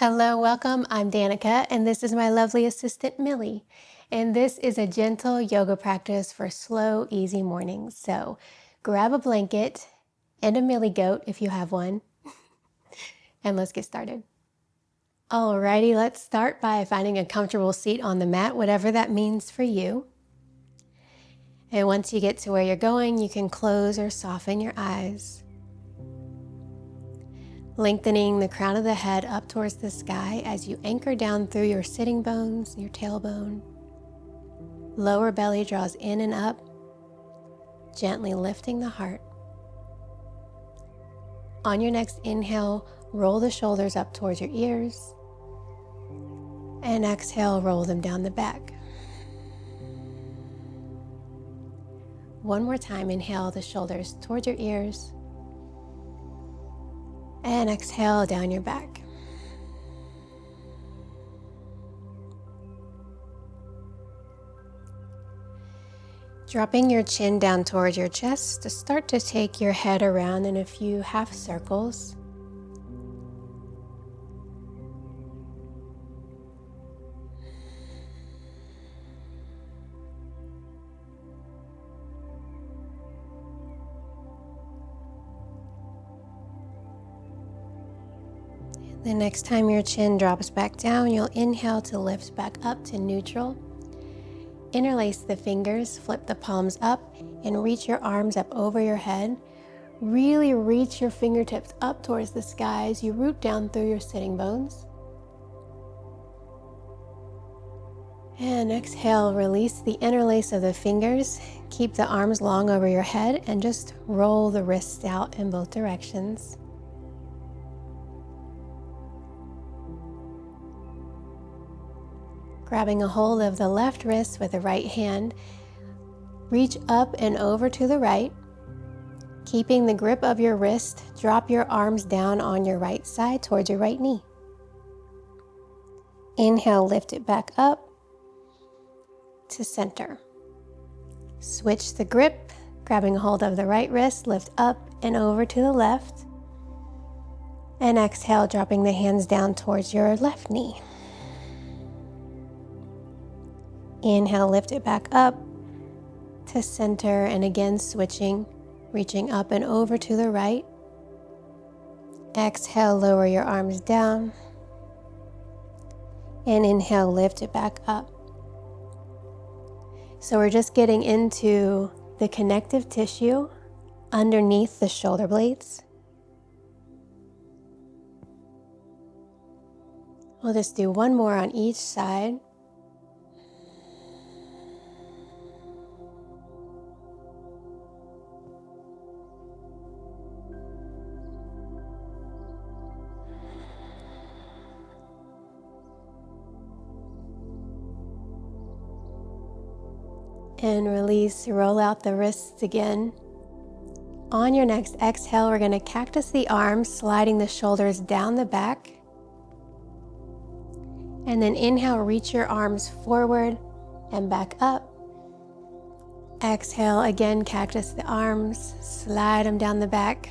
Hello, welcome. I'm Danica, and this is my lovely assistant, Millie. And this is a gentle yoga practice for slow, easy mornings. So grab a blanket and a Millie goat if you have one, and let's get started. Alrighty, let's start by finding a comfortable seat on the mat, whatever that means for you. And once you get to where you're going, you can close or soften your eyes, lengthening the crown of the head up towards the sky as you anchor down through your sitting bones, your tailbone. Lower belly draws in and up, gently lifting the heart. On your next inhale, roll the shoulders up towards your ears. And exhale, roll them down the back. One more time, inhale the shoulders towards your ears. And exhale down your back. Dropping your chin down towards your chest to start to take your head around in a few half circles. The next time your chin drops back down, you'll inhale to lift back up to neutral. Interlace the fingers, flip the palms up, and reach your arms up over your head. Really reach your fingertips up towards the sky as you root down through your sitting bones. And exhale, release the interlace of the fingers. Keep the arms long over your head and just roll the wrists out in both directions. Grabbing a hold of the left wrist with the right hand, reach up and over to the right. Keeping the grip of your wrist, drop your arms down on your right side towards your right knee. Inhale, lift it back up to center. Switch the grip, grabbing a hold of the right wrist, lift up and over to the left. And exhale, dropping the hands down towards your left knee. Inhale, lift it back up to center, and again switching, reaching up and over to the right. Exhale, lower your arms down. And inhale, lift it back up. So we're just getting into the connective tissue underneath the shoulder blades. We'll just do one more on each side. And release, roll out the wrists again. On your next exhale, we're going to cactus the arms, sliding the shoulders down the back. And then inhale, reach your arms forward and back up. Exhale, again, cactus the arms, slide them down the back.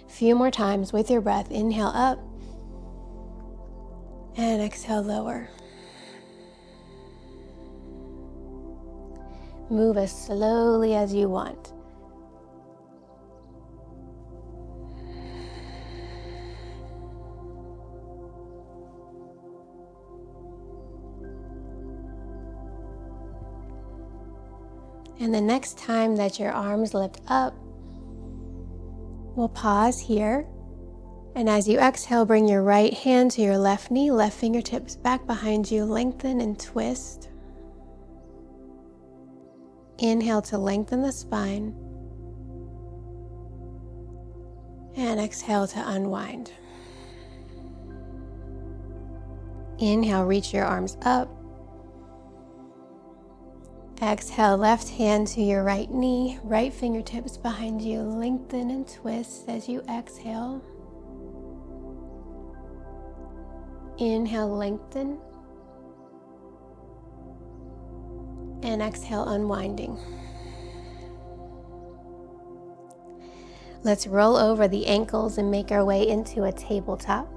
A few more times with your breath. Inhale up and exhale, lower. Move as slowly as you want. And the next time that your arms lift up, we'll pause here. And as you exhale, bring your right hand to your left knee, left fingertips back behind you, lengthen and twist. Inhale to lengthen the spine. And exhale to unwind. Inhale, reach your arms up. Exhale, left hand to your right knee, right fingertips behind you, lengthen and twist as you exhale. Inhale, lengthen. And exhale, unwinding. Let's roll over the ankles and make our way into a tabletop.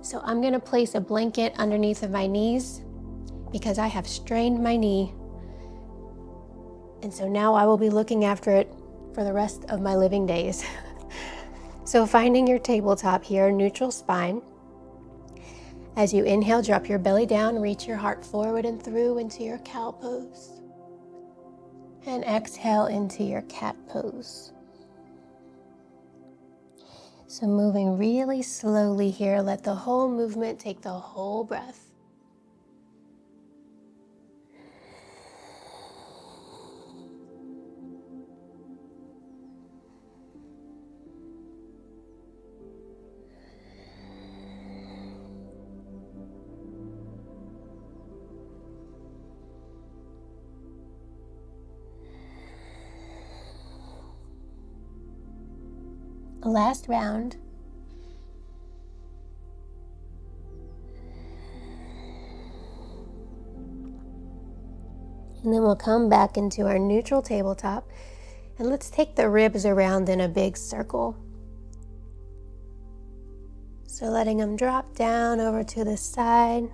So I'm going to place a blanket underneath of my knees because I have strained my knee. And so now I will be looking after it for the rest of my living days. So finding your tabletop here, neutral spine. As you inhale, drop your belly down, reach your heart forward and through into your cow pose. And exhale into your cat pose. So moving really slowly here, let the whole movement take the whole breath. Last round. And then we'll come back into our neutral tabletop. And let's take the ribs around in a big circle. So letting them drop down over to the side,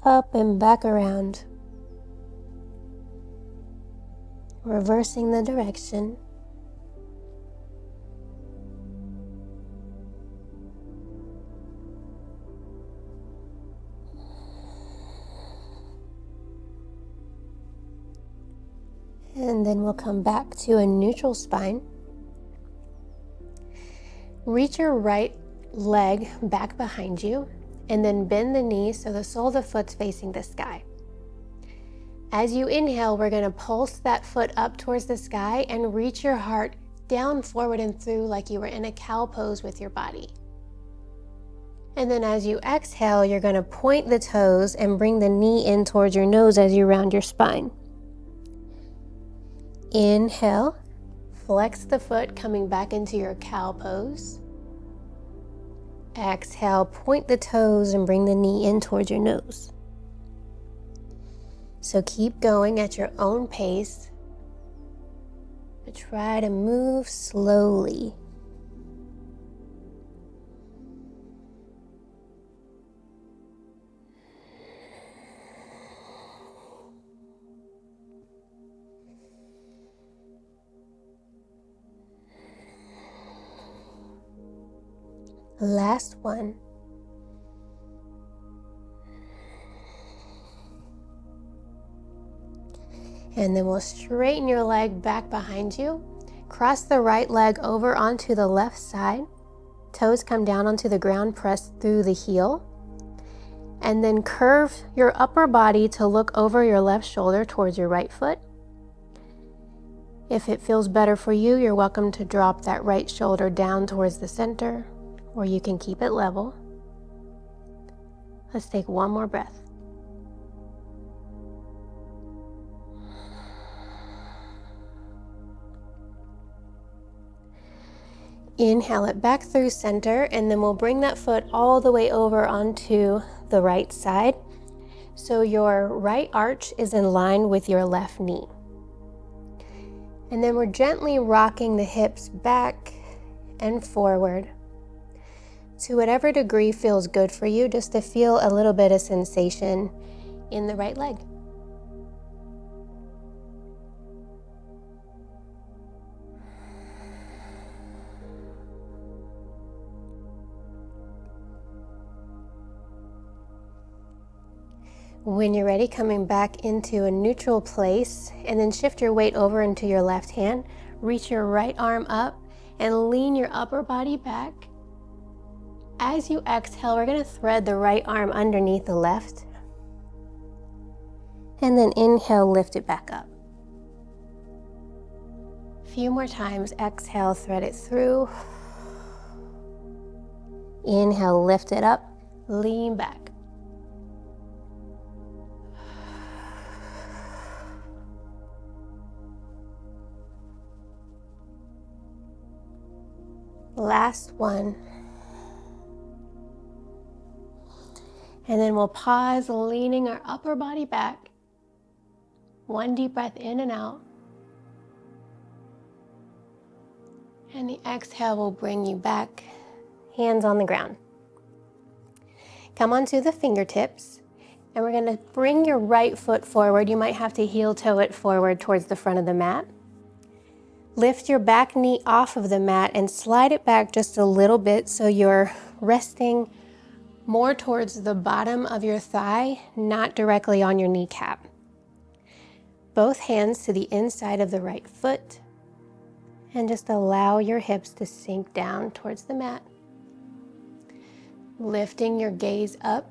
up and back around. Reversing the direction. And then we'll come back to a neutral spine. Reach your right leg back behind you and then bend the knee so the sole of the foot's facing the sky. As you inhale, we're going to pulse that foot up towards the sky and reach your heart down, forward, and through like you were in a cow pose with your body. And then as you exhale, you're going to point the toes and bring the knee in towards your nose as you round your spine. Inhale, flex the foot coming back into your cow pose. Exhale, point the toes and bring the knee in towards your nose. So keep going at your own pace, but try to move slowly. Last one. And then we'll straighten your leg back behind you. Cross the right leg over onto the left side. Toes come down onto the ground, press through the heel. And then curve your upper body to look over your left shoulder towards your right foot. If it feels better for you, you're welcome to drop that right shoulder down towards the center, or you can keep it level. Let's take one more breath. Inhale it back through center, and then we'll bring that foot all the way over onto the right side. So your right arch is in line with your left knee. And then we're gently rocking the hips back and forward to whatever degree feels good for you, just to feel a little bit of sensation in the right leg. When you're ready, coming back into a neutral place, and then shift your weight over into your left hand. Reach your right arm up and lean your upper body back. As you exhale, we're going to thread the right arm underneath the left. And then inhale, lift it back up. A few more times. Exhale, thread it through. Inhale, lift it up, lean back. Last one. And then we'll pause, leaning our upper body back. One deep breath in and out. And the exhale will bring you back, hands on the ground. Come onto the fingertips, and we're going to bring your right foot forward. You might have to heel toe it forward towards the front of the mat. Lift your back knee off of the mat and slide it back just a little bit so you're resting more towards the bottom of your thigh, not directly on your kneecap. Both hands to the inside of the right foot, and just allow your hips to sink down towards the mat. Lifting your gaze up,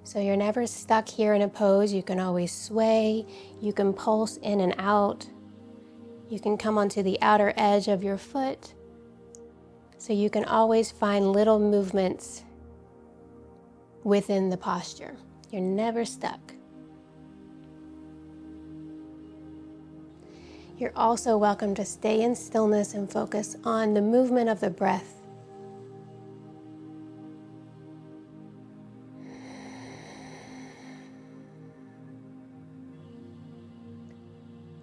so you're never stuck here in a pose. You can always sway, you can pulse in and out, you can come onto the outer edge of your foot, so you can always find little movements within the posture. You're never stuck. You're also welcome to stay in stillness and focus on the movement of the breath.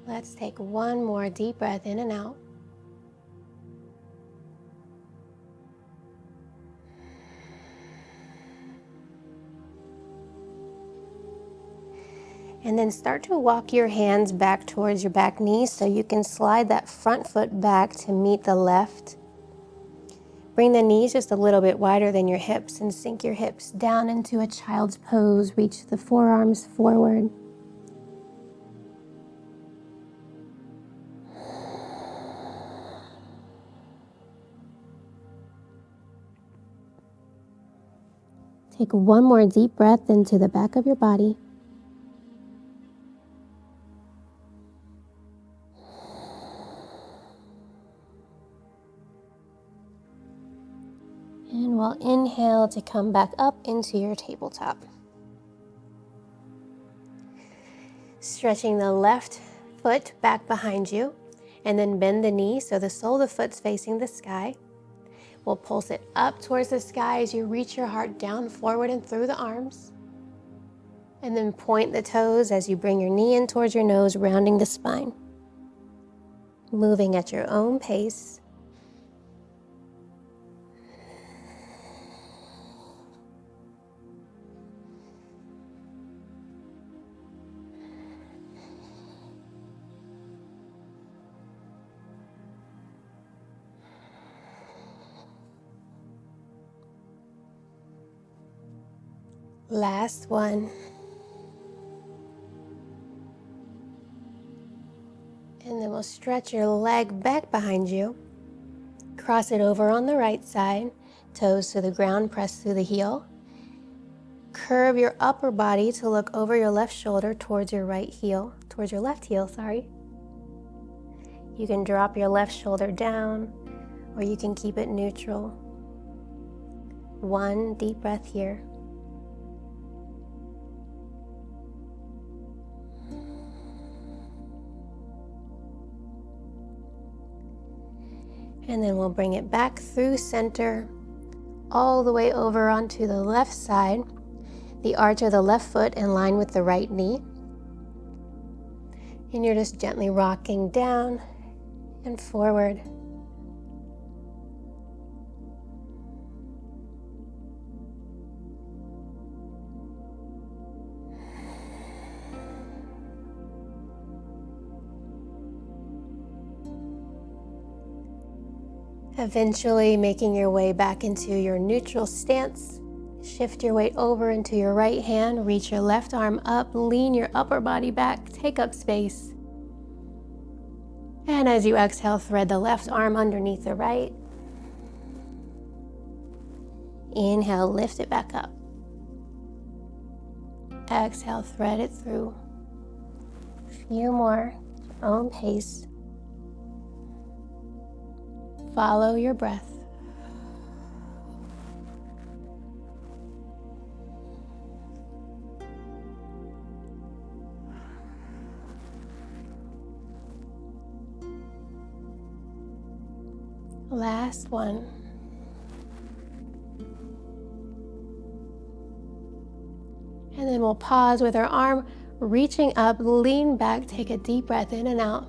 Let's take one more deep breath in and out. And then start to walk your hands back towards your back knees so you can slide that front foot back to meet the left. Bring the knees just a little bit wider than your hips and sink your hips down into a child's pose. Reach the forearms forward. Take one more deep breath into the back of your body. And we'll inhale to come back up into your tabletop. Stretching the left foot back behind you, and then bend the knee so the sole of the foot's facing the sky. We'll pulse it up towards the sky as you reach your heart down, forward, and through the arms. And then point the toes as you bring your knee in towards your nose, rounding the spine. Moving at your own pace. Last one. And then we'll stretch your leg back behind you. Cross it over on the right side. Toes to the ground, press through the heel. Curve your upper body to look over your left shoulder towards your left heel, You can drop your left shoulder down, or you can keep it neutral. One deep breath here. And then we'll bring it back through center, all the way over onto the left side, the arch of the left foot in line with the right knee. And you're just gently rocking down and forward. Eventually making your way back into your neutral stance. Shift your weight over into your right hand, reach your left arm up, lean your upper body back, take up space. And as you exhale, thread the left arm underneath the right. Inhale, lift it back up. Exhale, thread it through. A few more, own pace. Follow your breath. Last one. And then we'll pause with our arm reaching up, lean back, take a deep breath in and out.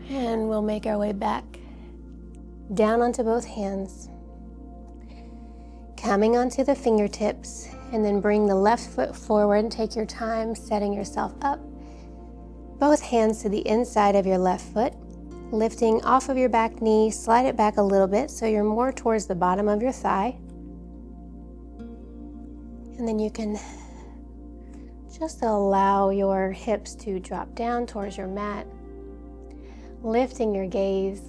And we'll make our way back down onto both hands, coming onto the fingertips, and then bring the left foot forward. Take your time setting yourself up. Both hands to the inside of your left foot, lifting off of your back knee, slide it back a little bit so you're more towards the bottom of your thigh. And then you can just allow your hips to drop down towards your mat, lifting your gaze.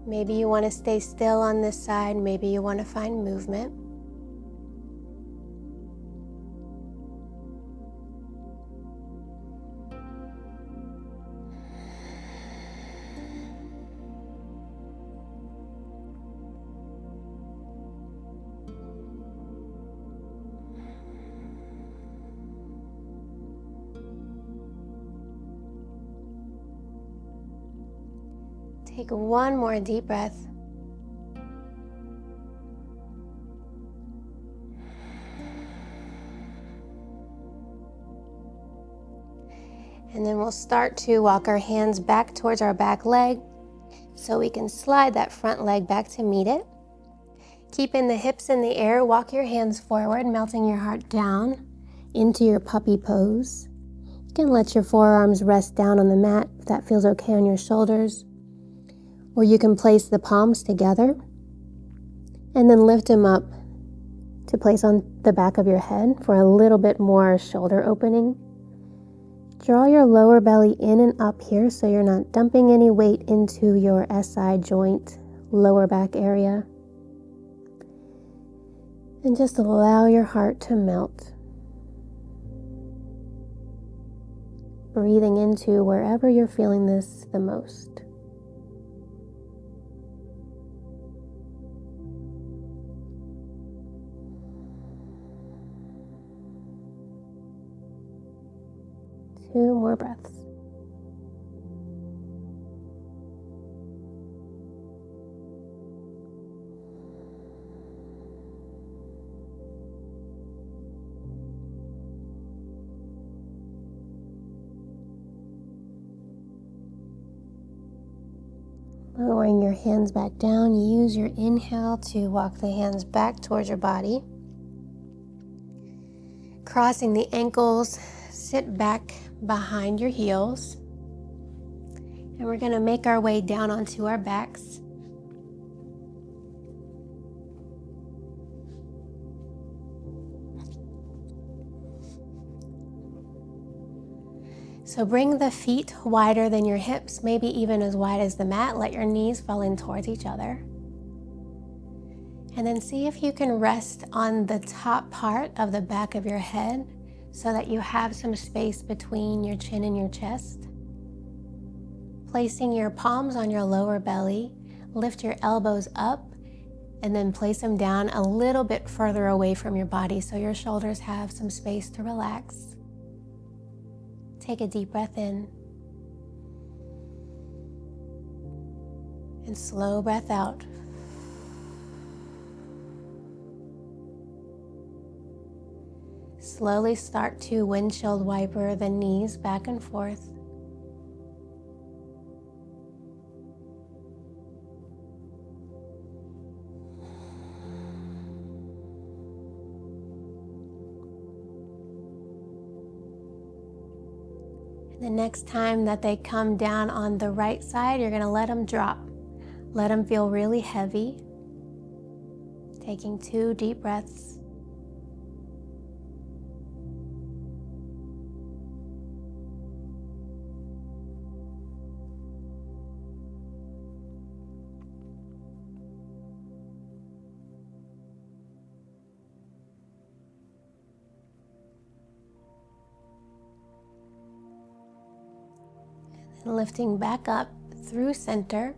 Maybe you want to stay still on this side, maybe you want to find movement. Take one more deep breath. And then we'll start to walk our hands back towards our back leg so we can slide that front leg back to meet it. Keeping the hips in the air, walk your hands forward, melting your heart down into your puppy pose. You can let your forearms rest down on the mat if that feels okay on your shoulders. Or you can place the palms together and then lift them up to place on the back of your head for a little bit more shoulder opening. Draw your lower belly in and up here so you're not dumping any weight into your SI joint, lower back area. And just allow your heart to melt. Breathing into wherever you're feeling this the most. Two more breaths. Lowering your hands back down, use your inhale to walk the hands back towards your body. Crossing the ankles, sit back behind your heels. And we're going to make our way down onto our backs. So bring the feet wider than your hips, maybe even as wide as the mat. Let your knees fall in towards each other. And then see if you can rest on the top part of the back of your head so that you have some space between your chin and your chest. Placing your palms on your lower belly, lift your elbows up, and then place them down a little bit further away from your body so your shoulders have some space to relax. Take a deep breath in. And slow breath out. Slowly start to windshield wiper the knees back and forth. The next time that they come down on the right side, you're going to let them drop. Let them feel really heavy. Taking 2 deep breaths. Lifting back up through center.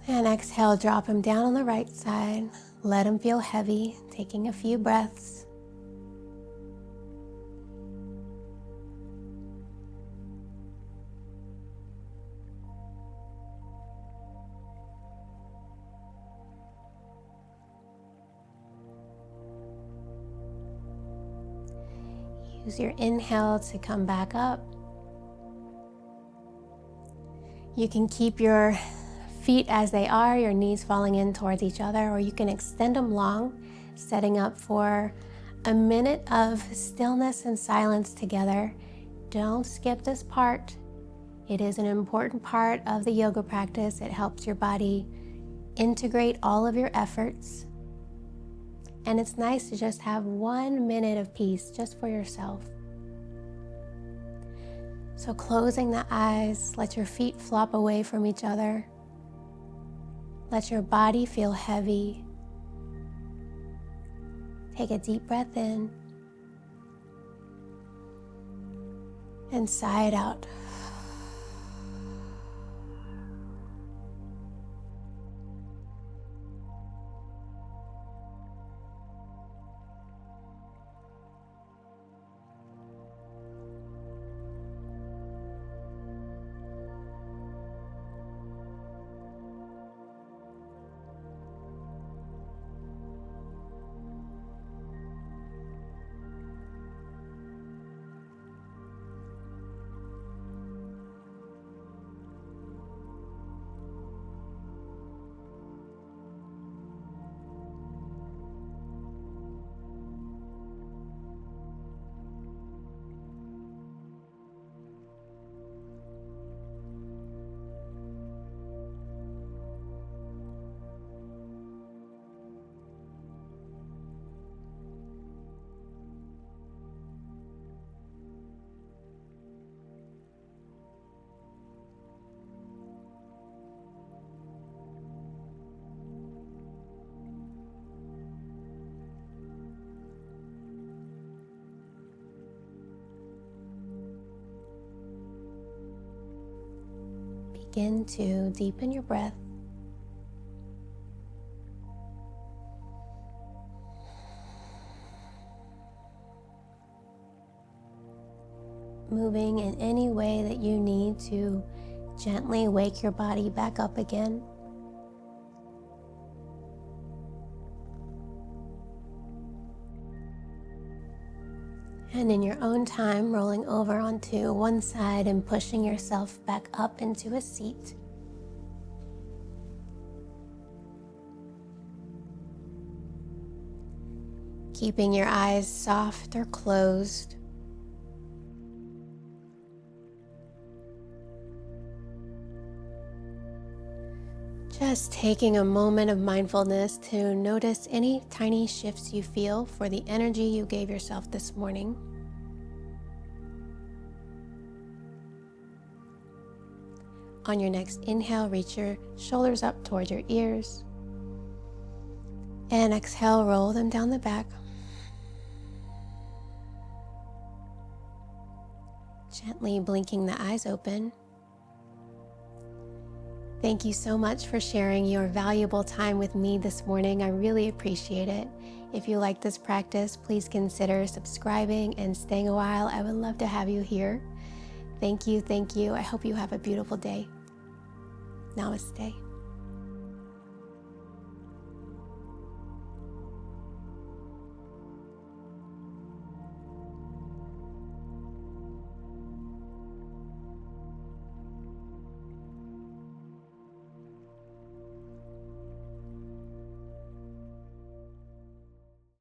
And exhale, drop them down on the right side. Let them feel heavy, taking a few breaths. Use your inhale to come back up. You can keep your feet as they are, your knees falling in towards each other, or you can extend them long, setting up for a minute of stillness and silence together. Don't skip this part. It is an important part of the yoga practice. It helps your body integrate all of your efforts. And it's nice to just have 1 minute of peace just for yourself. So closing the eyes, let your feet flop away from each other. Let your body feel heavy. Take a deep breath in and sigh it out. Begin to deepen your breath. Moving in any way that you need to gently wake your body back up again. And in your own time, rolling over onto one side and pushing yourself back up into a seat. Keeping your eyes soft or closed. Just taking a moment of mindfulness to notice any tiny shifts you feel for the energy you gave yourself this morning. On your next inhale, reach your shoulders up towards your ears. And exhale, roll them down the back. Gently blinking the eyes open. Thank you so much for sharing your valuable time with me this morning. I really appreciate it. If you like this practice, please consider subscribing and staying a while. I would love to have you here. Thank you, thank you. I hope you have a beautiful day. Namaste.